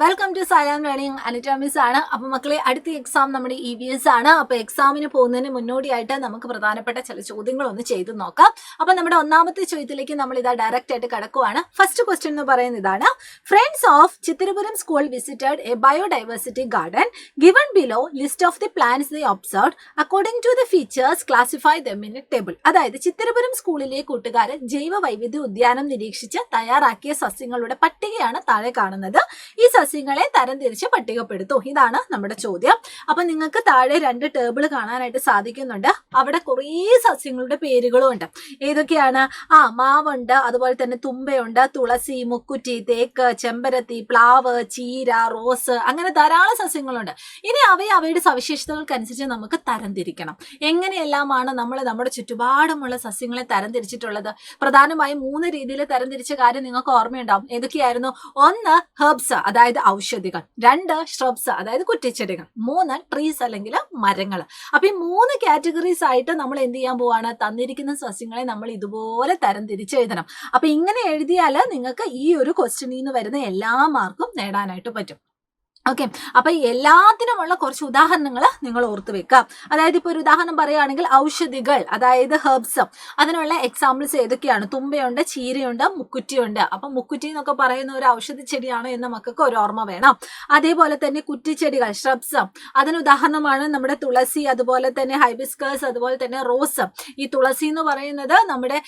Welcome to silent learning. Anitta miss ആണ്. അപ്പൊ മക്കളെ, അടുത്ത എക്സാം നമ്മുടെ EVS ആണ്. അപ്പൊ എക്സാമിന് പോകുന്നതിന് മുന്നോടിയായിട്ട് നമുക്ക് പ്രധാനപ്പെട്ട ചില ചോദ്യങ്ങൾ ഒന്ന് ചെയ്തു നോക്കാം. അപ്പൊ നമ്മുടെ ഒന്നാമത്തെ ചോദ്യത്തിലേക്ക് നമ്മൾ ഇതാ ഡയറക്റ്റ് ആയിട്ട് കടക്കുവാണ്. ഫസ്റ്റ് ക്വസ്റ്റ്യൻ എന്ന് പറയുന്നത് ഇതാണ്: friends of Chithirapuram school visited a biodiversity garden. Given below list of the plants they observed according to the features classify them in a table. അതായത് ചിത്തിരപുരം സ്കൂളിലെ കൂട്ടുകാരൻ ജൈവ വൈവിധ്യ ഉദ്യാനം നിരീക്ഷിച്ച് തയ്യാറാക്കിയ സസ്യങ്ങളുടെ പട്ടികയാണ് താഴെ കാണുന്നത്. ഈ സസ്യങ്ങളെ തരംതിരിച്ച് പട്ടികപ്പെടുത്തു. ഇതാണ് നമ്മുടെ ചോദ്യം. അപ്പൊ നിങ്ങൾക്ക് താഴെ രണ്ട് ടേബിൾ കാണാനായിട്ട് സാധിക്കുന്നുണ്ട്. അവിടെ കുറേ സസ്യങ്ങളുടെ പേരുകളും ഉണ്ട്. ഏതൊക്കെയാണ്? മാവുണ്ട്, അതുപോലെ തന്നെ തുമ്പയുണ്ട്, തുളസി, മുക്കുറ്റി, തേക്ക്, ചെമ്പരത്തി, പ്ലാവ്, ചീര, റോസ്, അങ്ങനെ ധാരാളം സസ്യങ്ങളുണ്ട്. ഇനി അവയുടെ സവിശേഷതകൾക്കനുസരിച്ച് നമുക്ക് തരംതിരിക്കണം. എങ്ങനെയെല്ലാമാണ് നമ്മൾ നമ്മുടെ ചുറ്റുപാടുമുള്ള സസ്യങ്ങളെ തരംതിരിച്ചിട്ടുള്ളത്? പ്രധാനമായും 3 രീതിയിൽ തരംതിരിച്ച കാര്യം നിങ്ങൾക്ക് ഓർമ്മയുണ്ടാവും. ഏതൊക്കെയായിരുന്നു? 1 ഹെർബ്സ്, അതായത് ഔഷധികൾ; 2 shrubs, അതായത് കുറ്റിച്ചെടികൾ; 3 ട്രീസ് അല്ലെങ്കിൽ മരങ്ങൾ. അപ്പൊ ഈ 3 കാറ്റഗറീസ് ആയിട്ട് നമ്മൾ എന്ത് ചെയ്യാൻ പോവാണ്? തന്നിരിക്കുന്ന സസ്യങ്ങളെ നമ്മൾ ഇതുപോലെ തരംതിരിച്ച് എഴുതണം. അപ്പൊ ഇങ്ങനെ എഴുതിയാൽ നിങ്ങൾക്ക് ഈ ഒരു ക്വസ്റ്റ്യനിൽ നിന്ന് വരുന്ന എല്ലാ മാർക്കും നേടാനായിട്ട് പറ്റും. ഓക്കെ, അപ്പൊ എല്ലാത്തിനുമുള്ള കുറച്ച് ഉദാഹരണങ്ങൾ നിങ്ങൾ ഓർത്ത് വെക്കാം. അതായത് ഇപ്പൊ ഒരു ഉദാഹരണം പറയുകയാണെങ്കിൽ ഔഷധികൾ, അതായത് ഹെർബ്സ്, അതിനുള്ള എക്സാമ്പിൾസ് ഏതൊക്കെയാണ്? തുമ്പയുണ്ട്, ചീരയുണ്ട്, മുക്കുറ്റിയുണ്ട്. അപ്പൊ മുക്കുറ്റി എന്നൊക്കെ പറയുന്ന ഒരു ഔഷധ ചെടിയാണ് എന്ന് മക്കൾക്ക് ഒരു ഓർമ്മ വേണം. അതേപോലെ തന്നെ കുറ്റിച്ചെടികൾ, shrubs, അതിന് ഉദാഹരണമാണ് നമ്മുടെ തുളസി, അതുപോലെ തന്നെ ഹൈബിസ്കസ്, അതുപോലെ തന്നെ റോസ്. ഈ തുളസി എന്ന് പറയുന്നത് നമ്മുടെ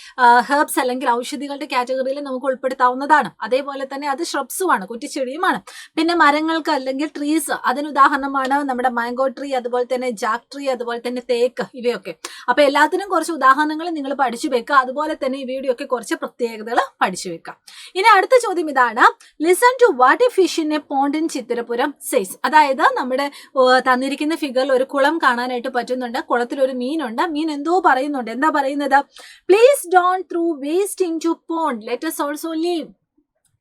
ഹെർബ്സ് അല്ലെങ്കിൽ ഔഷധികളുടെ കാറ്റഗറിയിൽ നമുക്ക് ഉൾപ്പെടുത്താവുന്നതാണ്. അതേപോലെ തന്നെ അത് shrubസുമാണ്, കുറ്റിച്ചെടിയുമാണ്. പിന്നെ മരങ്ങൾക്ക് അല്ലെങ്കിൽ ട്രീസ്, അതിന് ഉദാഹരണമാണ് നമ്മുടെ മാംഗോ ട്രീ, അതുപോലെ തന്നെ ജാക്ക് ട്രീ, അതുപോലെ തന്നെ തേക്ക്, ഇവയൊക്കെ. അപ്പൊ എല്ലാത്തിനും കുറച്ച് ഉദാഹരണങ്ങൾ നിങ്ങൾ പഠിച്ചു വെക്കുക. അതുപോലെ തന്നെ ഇവയുടെയൊക്കെ കുറച്ച് പ്രത്യേകതകൾ പഠിച്ചു വെക്കാം. ഇനി അടുത്ത ചോദ്യം ഇതാണ്: listen to what a fish in a pond in Chithirapuram says. അതായത് നമ്മുടെ തന്നിരിക്കുന്ന ഫിഗറിൽ ഒരു കുളം കാണാനായിട്ട് പറ്റുന്നുണ്ട്. കുളത്തിൽ ഒരു മീനുണ്ട്. മീൻ എന്തോ പറയുന്നുണ്ട്. എന്താ പറയുന്നത്? Please don't throw waste into pond, let us also leave.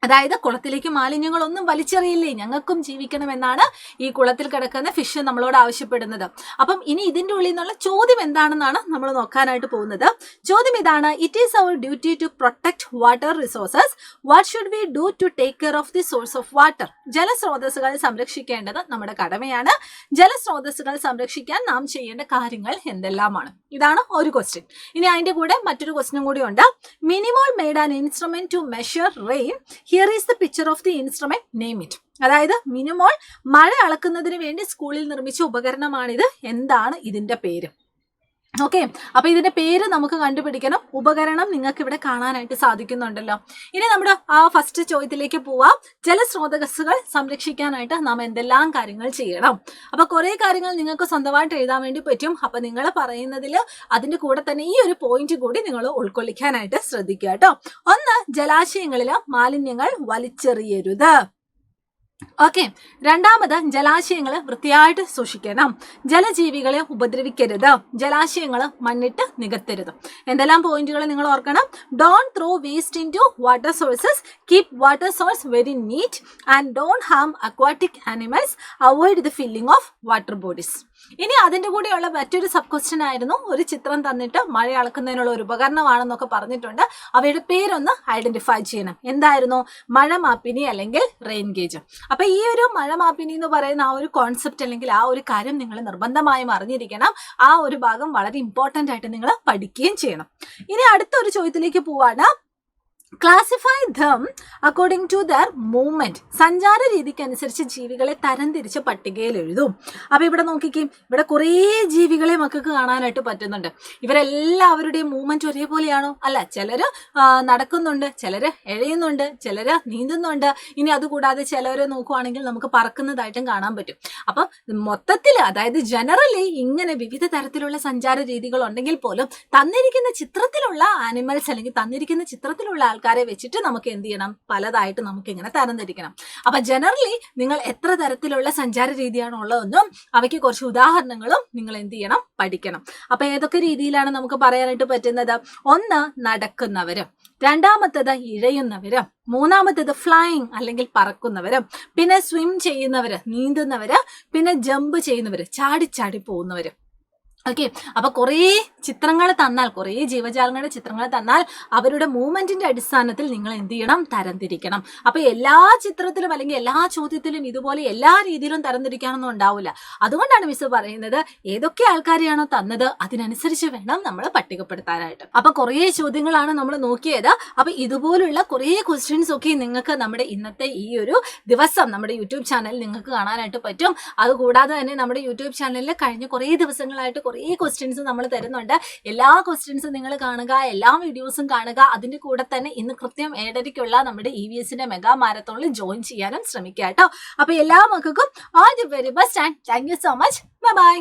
അതായത് കുളത്തിലേക്ക് മാലിന്യങ്ങളൊന്നും വലിച്ചെറിയില്ലേ, ഞങ്ങൾക്കും ജീവിക്കണം എന്നാണ് ഈ കുളത്തിൽ കിടക്കുന്ന ഫിഷ് നമ്മളോട് ആവശ്യപ്പെടുന്നത്. അപ്പം ഇനി ഇതിന്റെ ഉള്ളിൽ നിന്നുള്ള ചോദ്യം എന്താണെന്നാണ് നമ്മൾ നോക്കാനായിട്ട് പോകുന്നത്. ചോദ്യം ഇതാണ്: it is our duty to protect water resources. What should we do to take care of the source of water? ജലസ്രോതസ്സുകൾ സംരക്ഷിക്കേണ്ടത് നമ്മുടെ കടമയാണ്. ജലസ്രോതസ്സുകൾ സംരക്ഷിക്കാൻ നാം ചെയ്യേണ്ട കാര്യങ്ങൾ എന്തെല്ലാമാണ്? ഇതാണ് ഒരു ക്വസ്റ്റ്യൻ. ഇനി അതിന്റെ കൂടെ മറ്റൊരു ക്വസ്റ്റ്യൻ കൂടി ഉണ്ട്. Minimol made an instrument to measure rain. Here is the picture of the instrument, name it. അതായത് മിനിമോൾ മഴ അളക്കുന്നതിന് വേണ്ടി സ്കൂളിൽ നിർമ്മിച്ച ഉപകരണമാണിത്. എന്താണ് ഇതിന്റെ പേര്? ഓക്കെ, അപ്പൊ ഇതിന്റെ പേര് നമുക്ക് കണ്ടുപിടിക്കണം. ഉപകരണം നിങ്ങൾക്ക് ഇവിടെ കാണാനായിട്ട് സാധിക്കുന്നുണ്ടല്ലോ. ഇനി നമ്മുടെ ഫസ്റ്റ് ചോദ്യത്തിലേക്ക് പോവാം. ജലസ്രോതസ്സുകൾ സംരക്ഷിക്കാനായിട്ട് നാം എന്തെല്ലാം കാര്യങ്ങൾ ചെയ്യണം? അപ്പൊ കുറെ കാര്യങ്ങൾ നിങ്ങൾക്ക് സ്വന്തമായിട്ട് എഴുതാൻ വേണ്ടി പറ്റും. അപ്പൊ നിങ്ങൾ പറയുന്നതിൽ അതിന്റെ കൂടെ തന്നെ ഈ ഒരു പോയിന്റ് കൂടി നിങ്ങൾ ഉൾക്കൊള്ളിക്കാനായിട്ട് ശ്രദ്ധിക്കുക കേട്ടോ. 1, ജലാശയങ്ങളിൽ മാലിന്യങ്ങൾ വലിച്ചെറിയരുത്. ഓക്കെ. 2, ജലാശയങ്ങൾ വൃത്തിയായിട്ട് സൂക്ഷിക്കണം. ജലജീവികളെ ഉപദ്രവിക്കരുത്. ജലാശയങ്ങൾ മണ്ണിട്ട് നികത്തരുത്. എന്തെല്ലാം പോയിന്റുകൾ നിങ്ങൾ ഓർക്കണം? Don't throw waste into water sources, keep water source very neat, and don't harm aquatic animals, avoid the filling of water bodies. ഇനി അതിന്റെ കൂടെയുള്ള മറ്റൊരു സബ് ക്വസ്റ്റ്യൻ ആയിരുന്നു, ഒരു ചിത്രം തന്നിട്ട് മഴ അളക്കുന്നതിനുള്ള ഒരു ഉപകരണമാണെന്നൊക്കെ പറഞ്ഞിട്ടുണ്ട്. അവയുടെ പേരൊന്ന് ഐഡന്റിഫൈ ചെയ്യണം. എന്തായിരുന്നു? മഴ മാപ്പിനി അല്ലെങ്കിൽ റെയിൻ ഗേജ്. അപ്പൊ ഈ ഒരു മഴ മാപ്പിനി എന്ന് പറയുന്ന ആ ഒരു കോൺസെപ്റ്റ് അല്ലെങ്കിൽ ആ ഒരു കാര്യം നിങ്ങൾ നിർബന്ധമായും അറിഞ്ഞിരിക്കണം. ആ ഒരു ഭാഗം വളരെ ഇമ്പോർട്ടന്റ് ആയിട്ട് നിങ്ങൾ പഠിക്കുകയും ചെയ്യണം. ഇനി അടുത്ത ഒരു ചോദ്യത്തിലേക്ക് പോവാണ്. Classify them according to their movement. സഞ്ചാര രീതിക്കനുസരിച്ച് ജീവികളെ തരംതിരിച്ച് പട്ടികയിൽ എഴുതും. അപ്പൊ ഇവിടെ നോക്കിക്കേ, ഇവിടെ കുറേ ജീവികളെ മക്കൾക്ക് കാണാനായിട്ട് പറ്റുന്നുണ്ട്. ഇവരെല്ലാവരുടെയും മൂവ്മെന്റ് ഒരേപോലെയാണോ? അല്ല. ചിലര് നടക്കുന്നുണ്ട്, ചിലര് എഴയുന്നുണ്ട്, ചിലര് നീന്തുന്നുണ്ട്. ഇനി അതുകൂടാതെ ചിലരെ നോക്കുവാണെങ്കിൽ നമുക്ക് പറക്കുന്നതായിട്ടും കാണാൻ പറ്റും. അപ്പൊ മൊത്തത്തിൽ, അതായത് ജനറലി ഇങ്ങനെ വിവിധ തരത്തിലുള്ള സഞ്ചാര രീതികൾ ഉണ്ടെങ്കിൽ പോലും തന്നിരിക്കുന്ന ചിത്രത്തിലുള്ള ആനിമൽസ് അല്ലെങ്കിൽ തന്നിരിക്കുന്ന ചിത്രത്തിലുള്ള ആൾക്കാരെ വെച്ചിട്ട് നമുക്ക് എന്ത് ചെയ്യണം? പലതായിട്ട് നമുക്ക് ഇങ്ങനെ തരംതിരിക്കണം. അപ്പൊ ജനറലി നിങ്ങൾ എത്ര തരത്തിലുള്ള സഞ്ചാര രീതിയാണ് ഉള്ളതെന്നും അവയ്ക്ക് കുറച്ച് ഉദാഹരണങ്ങളും നിങ്ങൾ എന്ത് ചെയ്യണം? പഠിക്കണം. അപ്പൊ ഏതൊക്കെ രീതിയിലാണ് നമുക്ക് പറയാനായിട്ട് പറ്റുന്നത്? 1, നടക്കുന്നവര്; 2, ഇഴയുന്നവര്; 3, ഫ്ലൈയിങ് അല്ലെങ്കിൽ പറക്കുന്നവര്; പിന്നെ സ്വിം ചെയ്യുന്നവര്, നീന്തുന്നവര്; പിന്നെ ജമ്പ് ചെയ്യുന്നവര്, ചാടി ചാടി പോകുന്നവര്. ഓക്കെ. അപ്പൊ കുറേ ചിത്രങ്ങൾ തന്നാൽ, കുറേ ജീവജാലങ്ങളുടെ ചിത്രങ്ങൾ തന്നാൽ അവരുടെ മൂവ്മെന്റിന്റെ അടിസ്ഥാനത്തിൽ നിങ്ങൾ എന്ത് ചെയ്യണം? തരംതിരിക്കണം. അപ്പൊ എല്ലാ ചിത്രത്തിലും അല്ലെങ്കിൽ എല്ലാ ചോദ്യത്തിലും ഇതുപോലെ എല്ലാ രീതിയിലും തരംതിരിക്കാനൊന്നും ഉണ്ടാവില്ല. അതുകൊണ്ടാണ് മിസ് പറയുന്നത് ഏതൊക്കെ ആൾക്കാരെയാണോ തന്നത് അതിനനുസരിച്ച് വേണം നമ്മൾ പട്ടികപ്പെടുത്താനായിട്ട്. അപ്പൊ കുറേ ചോദ്യങ്ങളാണ് നമ്മൾ നോക്കിയത്. അപ്പൊ ഇതുപോലുള്ള കുറേ ക്വസ്റ്റ്യൻസ് ഒക്കെ നിങ്ങൾക്ക് നമ്മുടെ ഇന്നത്തെ ഈ ഒരു ദിവസം നമ്മുടെ യൂട്യൂബ് ചാനലിൽ നിങ്ങൾക്ക് കാണാനായിട്ട് പറ്റും. അതുകൂടാതെ തന്നെ നമ്മുടെ യൂട്യൂബ് ചാനലിൽ കഴിഞ്ഞ കുറേ ദിവസങ്ങളായിട്ട് കുറേ ക്വസ്റ്റ്യൻസ് നമ്മൾ തരുന്നുണ്ട്. എല്ലാ ക്വസ്റ്റ്യൻസും നിങ്ങൾ കാണുക, എല്ലാ വീഡിയോസും കാണുക. അതിന്റെ കൂടെ തന്നെ ഇന്ന് കൃത്യം 7:30ക്കുള്ള നമ്മുടെ EVSന്റെ മെഗാ മാരത്തോണിൽ ജോയിൻ ചെയ്യാനും ശ്രമിക്കുക കേട്ടോ. അപ്പൊ എല്ലാ മക്കൾക്കും all the very best and thank you so much. Bye bye.